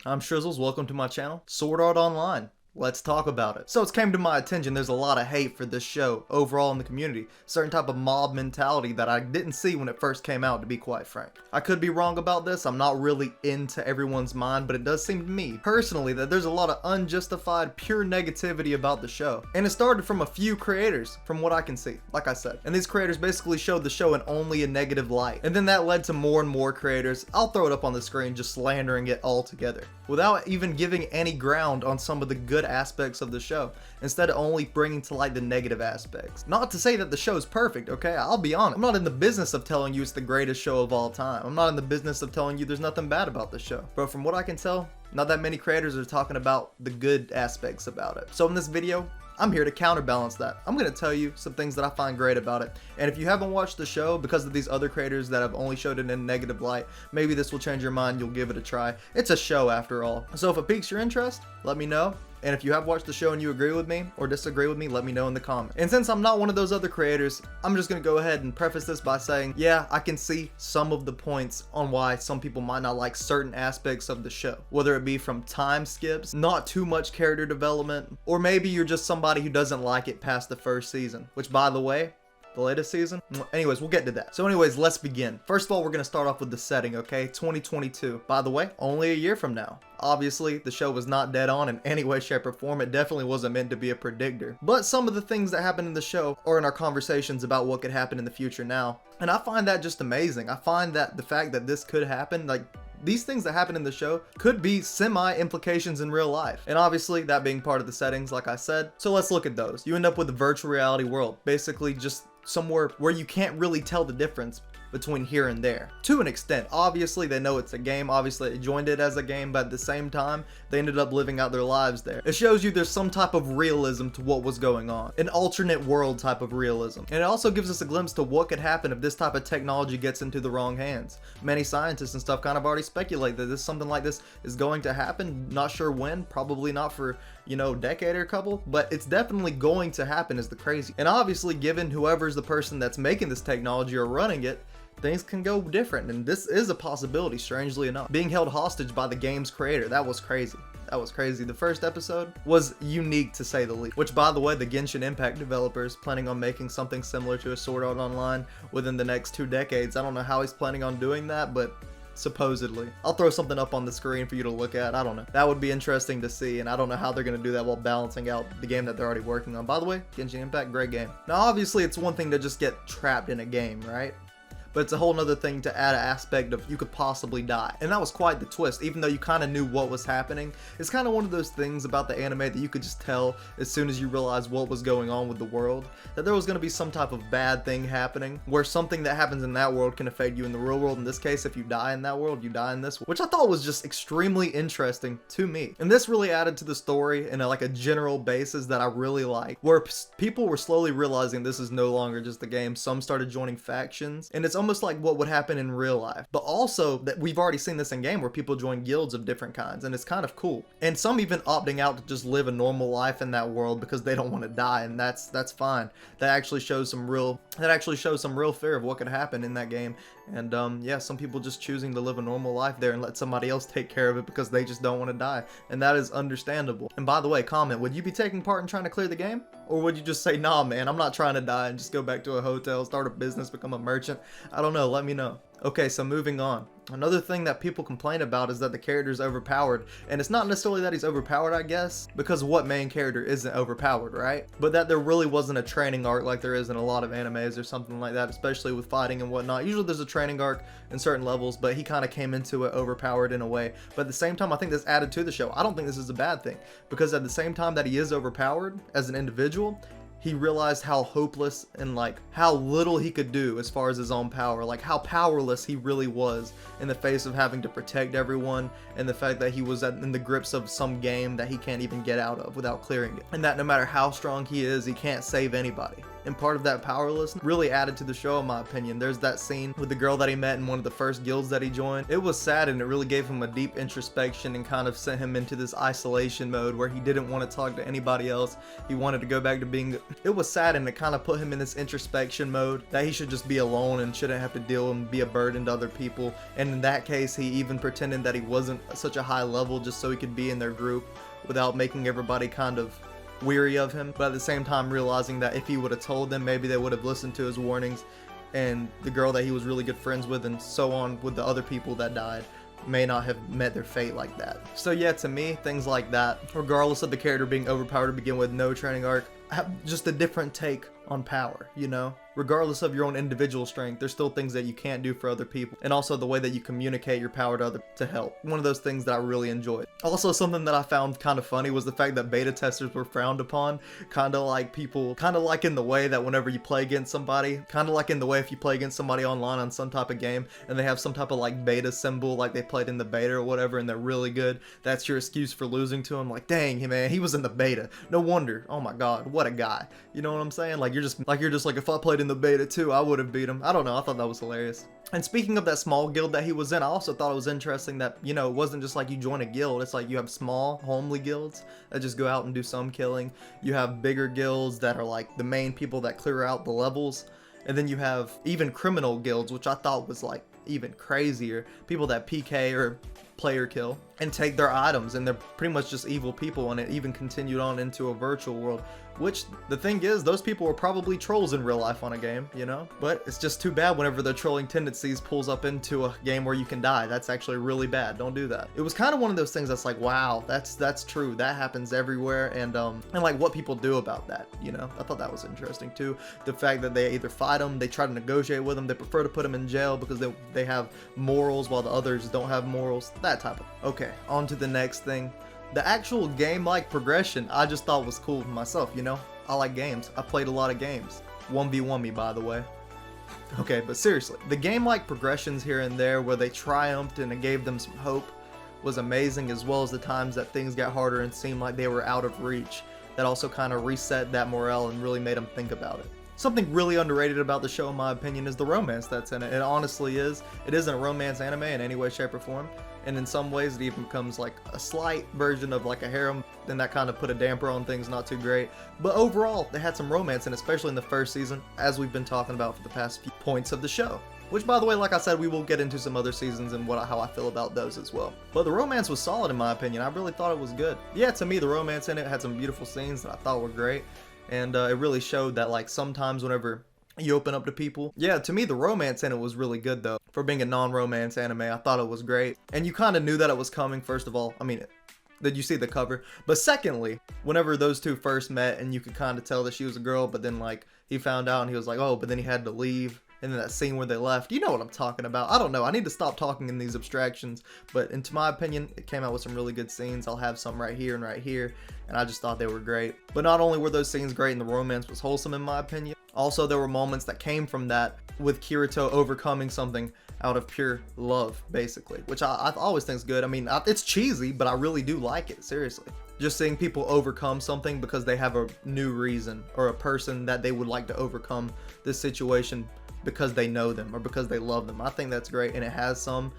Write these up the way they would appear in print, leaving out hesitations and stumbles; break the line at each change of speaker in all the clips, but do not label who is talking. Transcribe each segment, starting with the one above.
I'm Shizzles, welcome to my channel, Sword Art Online. Let's talk about it. So it's came to my attention there's a lot of hate for this show overall in the community. Certain type of mob mentality that I didn't see when it first came out, to be quite frank. I could be wrong about this, I'm not really into everyone's mind, but it does seem to me, personally, that there's a lot of unjustified, pure negativity about the show. And it started from a few creators, from what I can see, like I said. And these creators basically showed the show in only a negative light. And then that led to more and more creators, I'll throw it up on the screen, just slandering it all together, without even giving any ground on some of the good aspects of the show, instead of only bringing to light the negative aspects. Not to say that the show is perfect, okay? I'll be honest. I'm not in the business of telling you it's the greatest show of all time. I'm not in the business of telling you there's nothing bad about the show. But from what I can tell, not that many creators are talking about the good aspects about it. So in this video, I'm here to counterbalance that. I'm going to tell you some things that I find great about it. And if you haven't watched the show because of these other creators that have only showed it in a negative light, maybe this will change your mind, you'll give it a try. It's a show after all. So if it piques your interest, let me know. And if you have watched the show and you agree with me or disagree with me, let me know in the comments. And since I'm not one of those other creators, I'm just going to go ahead and preface this by saying, yeah, I can see some of the points on why some people might not like certain aspects of the show. Whether it be from time skips, not too much character development, or maybe you're just somebody who doesn't like it past the first season. Which, by the way, the latest season? Anyways, we'll get to that. So anyways, let's begin. First of all, we're going to start off with the setting, okay? 2022. By the way, only a year from now. Obviously, the show was not dead on in any way, shape, or form. It definitely wasn't meant to be a predictor. But some of the things that happen in the show are in our conversations about what could happen in the future now. And I find that just amazing. I find that the fact that this could happen, like, these things that happen in the show could be semi-implications in real life. And obviously, that being part of the settings, like I said. So let's look at those. You end up with a virtual reality world. Basically, just somewhere where you can't really tell the difference between here and there. To an extent, obviously they know it's a game, obviously they joined it as a game, but at the same time, they ended up living out their lives there. It shows you there's some type of realism to what was going on. An alternate world type of realism. And it also gives us a glimpse to what could happen if this type of technology gets into the wrong hands. Many scientists and stuff kind of already speculate that something like this is going to happen. Not sure when, probably not for, you know, decade or a couple, but it's definitely going to happen is the crazy. And obviously, given whoever's the person that's making this technology or running it, things can go different, and this is a possibility, strangely enough. Being held hostage by the game's creator, that was crazy. That was crazy. The first episode was unique to say the least. Which, by the way, the Genshin Impact developers planning on making something similar to a Sword Art Online within the next 2 decades. I don't know how he's planning on doing that, but supposedly. I'll throw something up on the screen for you to look at. I don't know. That would be interesting to see, and I don't know how they're going to do that while balancing out the game that they're already working on. By the way, Genshin Impact, great game. Now, obviously, it's one thing to just get trapped in a game, right? But it's a whole nother thing to add an aspect of you could possibly die. And that was quite the twist, even though you kind of knew what was happening. It's kind of one of those things about the anime that you could just tell as soon as you realized what was going on with the world, that there was going to be some type of bad thing happening, where something that happens in that world can affect you in the real world. In this case, if you die in that world, you die in this one, which I thought was just extremely interesting to me. And this really added to the story in a general basis that I really like, where people were slowly realizing this is no longer just a game. Some started joining factions, and it's almost like what would happen in real life. But also that we've already seen this in game where people join guilds of different kinds, and it's kind of cool. And some even opting out to just live a normal life in that world because they don't want to die, and that's fine. That actually shows some real fear of what could happen in that game. And yeah, some people just choosing to live a normal life there and let somebody else take care of it because they just don't want to die, and that is understandable. And by the way, comment, would you be taking part in trying to clear the game, or would you just say, nah man, I'm not trying to die, and just go back to a hotel, start a business, become a merchant? I don't know, let me know. Okay, so moving on. Another thing that people complain about is that the character is overpowered, and it's not necessarily that he's overpowered, I guess, because what main character isn't overpowered, right? But that there really wasn't a training arc like there is in a lot of animes or something like that, especially with fighting and whatnot. Usually there's a training arc in certain levels, but he kind of came into it overpowered in a way. But at the same time, I think this added to the show. I don't think this is a bad thing, because at the same time that he is overpowered as an individual, he realized how hopeless and like how little he could do as far as his own power, like how powerless he really was in the face of having to protect everyone, and the fact that he was in the grips of some game that he can't even get out of without clearing it, and that no matter how strong he is, he can't save anybody. and part of that powerlessness really added to the show in my opinion. There's that scene with the girl that he met in one of the first guilds that he joined. It was sad, and it really gave him a deep introspection and kind of sent him into this isolation mode where he didn't want to talk to anybody else. He wanted to go back to being, it was sad, and it kind of put him in this introspection mode that he should just be alone and shouldn't have to deal and be a burden to other people. And in that case, he even pretended that he wasn't such a high level just so he could be in their group without making everybody kind of weary of him, but at the same time realizing that if he would have told them, maybe they would have listened to his warnings, and the girl that he was really good friends with and so on with the other people that died may not have met their fate like that. So yeah, to me, things like that, regardless of the character being overpowered to begin with, no training arc, have just a different take on power, you know? Regardless of your own individual strength, there's still things that you can't do for other people, and also the way that you communicate your power to others to help. One of those things that I really enjoyed. Also, something that I found kind of funny was the fact that beta testers were frowned upon, kind of like in the way that whenever you play against somebody, kind of like in the way if you play against somebody online on some type of game and they have some type of like beta symbol, like they played in the beta or whatever, and they're really good, that's your excuse for losing to them. Like, dang, man, he was in the beta, no wonder. Oh my god, what a guy. You know what I'm saying? Like, you're just like, if I played in the beta too, I would have beat him. I don't know, I thought that was hilarious. And speaking of that small guild that he was in, I also thought it was interesting that, you know, it wasn't just like you join a guild, it's like you have small, homely guilds that just go out and do some killing. You have bigger guilds that are like the main people that clear out the levels. And then you have even criminal guilds, which I thought was like even crazier. People that PK or player kill and take their items, and they're pretty much just evil people, and it even continued on into a virtual world, which the thing is, those people were probably trolls in real life on a game, you know? But it's just too bad whenever their trolling tendencies pulls up into a game where you can die. That's actually really bad. Don't do that. It was kind of one of those things that's like, wow, that's true. That happens everywhere, and like what people do about that, you know? I thought that was interesting too. The fact that they either fight them, they try to negotiate with them, they prefer to put them in jail because they have morals while the others don't have morals, that type of. Okay, on to the next thing. The actual game-like progression I just thought was cool myself, you know? I like games. I played a lot of games. 1v1 me, by the way. Okay, but seriously, the game-like progressions here and there where they triumphed and it gave them some hope was amazing, as well as the times that things got harder and seemed like they were out of reach. That also kind of reset that morale and really made them think about it. Something really underrated about the show, in my opinion, is the romance that's in it. It honestly is. It isn't a romance anime in any way, shape, or form. And in some ways, it even becomes like a slight version of like a harem, and that kind of put a damper on things, not too great. But overall, they had some romance, and especially in the first season, as we've been talking about for the past few points of the show. Which, by the way, like I said, we will get into some other seasons and how I feel about those as well. But the romance was solid in my opinion. I really thought it was good. Yeah, to me, the romance in it had some beautiful scenes that I thought were great. And it really showed that, like, sometimes whenever you open up to people, yeah, to me the romance in it was really good though. For being a non-romance anime, I thought it was great. And you kind of knew that it was coming. First of all, I mean, did you see the cover? But secondly, whenever those two first met and you could kind of tell that she was a girl, but then like he found out and he was like, oh, but then he had to leave. And then that scene where they left, you know what I'm talking about. I don't know, I need to stop talking in these abstractions, but into my opinion, it came out with some really good scenes. I'll have some right here and right here, and I just thought they were great. But not only were those scenes great and the romance was wholesome in my opinion, also there were moments that came from that, with Kirito overcoming something out of pure love, basically, which I always think is good. I mean, it's cheesy, but I really do like it, seriously. Just seeing people overcome something because they have a new reason, or a person that they would like to overcome this situation because they know them or because they love them. I think that's great, and it has some,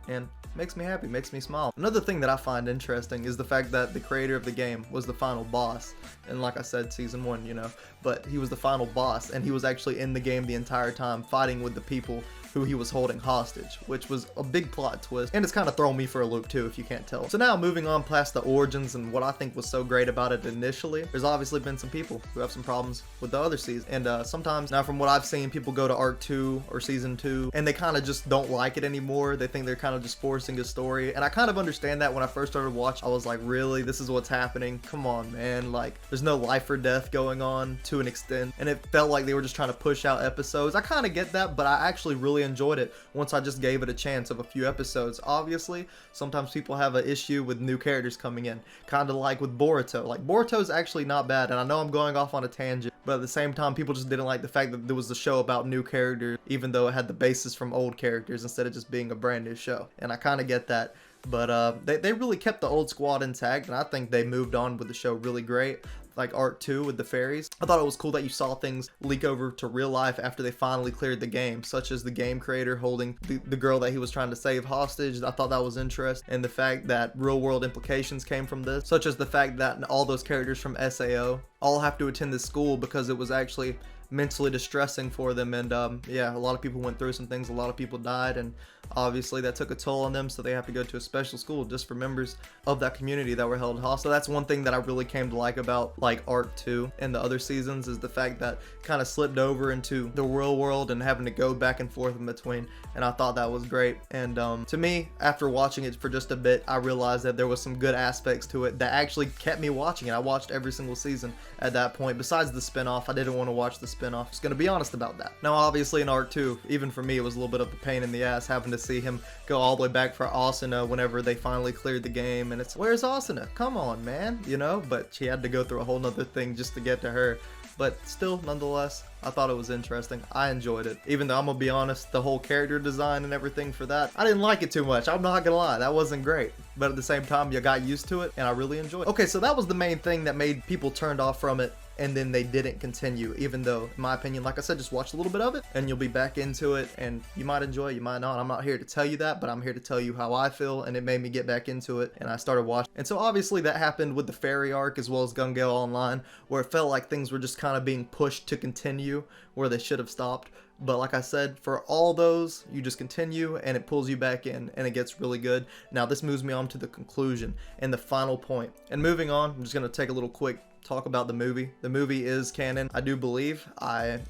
and makes me happy, makes me smile. Another thing that I find interesting is the fact that the creator of the game was the final boss, and like I said, season 1, you know, but he was the final boss, and he was actually in the game the entire time fighting with the people who he was holding hostage, which was a big plot twist, and it's kind of thrown me for a loop too, if you can't tell. So now moving on past the origins and what I think was so great about it initially, there's obviously been some people who have some problems with the other season, and sometimes, now from what I've seen, people go to arc 2 or season 2 and they kind of just don't like it anymore. They think they're kind of just forcing a story, and I kind of understand that. When I first started watching, I was like, really, this is what's happening? Come on, man, like there's no life or death going on to an extent, and it felt like they were just trying to push out episodes. I kind of get that, but I actually really enjoyed it once I just gave it a chance of a few episodes. Obviously, sometimes people have an issue with new characters coming in, kind of like with Boruto. Like, Boruto's actually not bad, and I know I'm going off on a tangent, but at the same time, people just didn't like the fact that there was a show about new characters, even though it had the basis from old characters instead of just being a brand new show. And I kind of get that. But they really kept the old squad intact, and I think they moved on with the show really great. like Arc 2 with the fairies. I thought it was cool that you saw things leak over to real life after they finally cleared the game, such as the game creator holding the girl that he was trying to save hostage. I thought that was interesting, and the fact that real world implications came from this, such as the fact that all those characters from SAO all have to attend this school because it was actually mentally distressing for them. And yeah, a lot of people went through some things, a lot of people died, and obviously that took a toll on them, so they have to go to a special school just for members of that community that were held hostage. So that's one thing that I really came to like about like Arc 2 and the other seasons, is the fact that kind of slipped over into the real world and having to go back and forth in between, and I thought that was great. And to me, after watching it for just a bit, I realized that there was some good aspects to it that actually kept me watching it. I watched every single season at that point. Besides the spin-off, I didn't want to watch the spin-off. Just gonna be honest about that. Now obviously in Arc 2, even for me, it was a little bit of a pain in the ass having to see him go all the way back for Asuna whenever they finally cleared the game, and it's, where's Asuna? Come on, man, you know? But she had to go through a whole nother thing just to get to her. But still, nonetheless, I thought it was interesting. I enjoyed it. Even though I'm gonna be honest, the whole character design and everything for that, I didn't like it too much. I'm not gonna lie, that wasn't great. But at the same time, you got used to it, and I really enjoyed it. Okay, so that was the main thing that made people turned off from it, and then they didn't continue, even though, in my opinion, like I said, just watch a little bit of it, and you'll be back into it, and you might enjoy it, you might not. I'm not here to tell you that, but I'm here to tell you how I feel, and it made me get back into it, and I started watching. And so obviously that happened with the Fairy arc, as well as Gun Gale Online, where it felt like things were just kind of being pushed to continue, where they should have stopped. But like I said, for all those, you just continue and it pulls you back in and it gets really good. Now this moves me on to the conclusion and the final point. And moving on, I'm just going to take a little quick talk about the movie. The movie is canon, I do believe.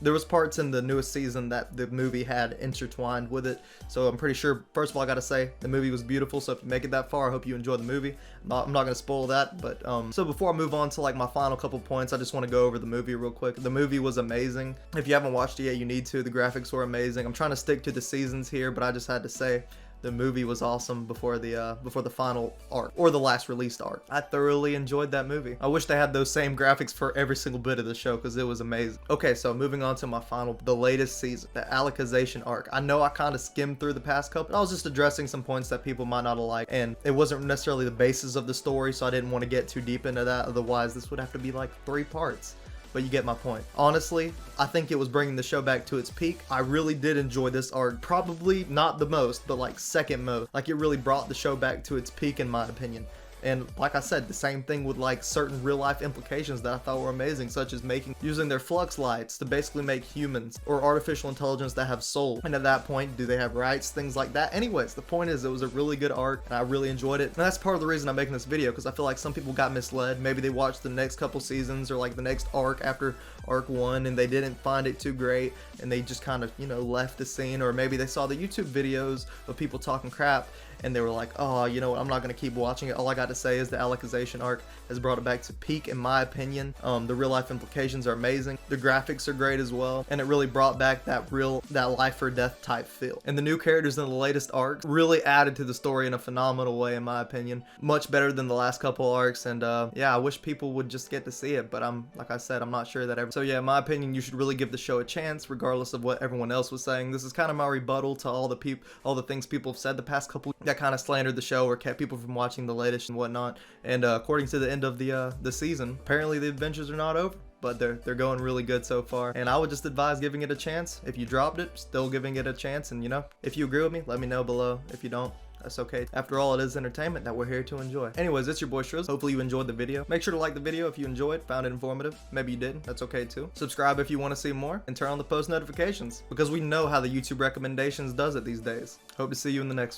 There was parts in the newest season that the movie had intertwined with it, so I'm pretty sure. First of all, I gotta say the movie was beautiful, so if you make it that far, I hope you enjoy the movie. I'm not gonna spoil that, but so before I move on to like my final couple points, I just want to go over the movie real quick. The movie was amazing. If you haven't watched it yet, you need to. The graphics were amazing. I'm trying to stick to the seasons here, but I just had to say the movie was awesome before the final arc, or the last released arc. I thoroughly enjoyed that movie. I wish they had those same graphics for every single bit of the show, because it was amazing. Okay, so moving on to my final, the latest season, the Alicization arc. I know I kind of skimmed through the past couple, but I was just addressing some points that people might not have liked, and it wasn't necessarily the basis of the story, so I didn't want to get too deep into that. Otherwise, this would have to be like 3 parts. But you get my point. Honestly, I think it was bringing the show back to its peak. I really did enjoy this arc. Probably not the most, but like second most. Like, it really brought the show back to its peak in my opinion. And like I said, the same thing with like certain real life implications that I thought were amazing, such as using their flux lights to basically make humans or artificial intelligence that have soul. And at that point, do they have rights? Things like that. Anyways, the point is, it was a really good arc and I really enjoyed it. And that's part of the reason I'm making this video, because I feel like some people got misled. Maybe they watched the next couple seasons or like the next arc after arc 1 and they didn't find it too great and they just kind of, you know, left the scene. Or maybe they saw the YouTube videos of people talking crap and they were like, oh, you know what, I'm not going to keep watching it. All I got to say is the Alicization arc has brought it back to peak in my opinion. The real life implications are amazing. The graphics are great as well. And it really brought back that life or death type feel. And the new characters in the latest arc really added to the story in a phenomenal way in my opinion. Much better than the last couple arcs. And yeah, I wish people would just get to see it. But like I said, I'm not sure that So yeah, in my opinion, you should really give the show a chance regardless of what everyone else was saying. This is kind of my rebuttal to all the things people have said the past couple that kind of slandered the show or kept people from watching the latest and whatnot. And according to the end of the season, apparently the adventures are not over, but they're going really good so far. And I would just advise giving it a chance. If you dropped it, still giving it a chance. And you know, if you agree with me, let me know below. If you don't, that's okay. After all, it is entertainment that we're here to enjoy. Anyways, it's your boy Shriz. Hopefully you enjoyed the video. Make sure to like the video if you enjoyed, found it informative. Maybe you didn't, that's okay too. Subscribe if you want to see more, and turn on the post notifications, because we know how the YouTube recommendations does it these days. Hope to see you in the next one.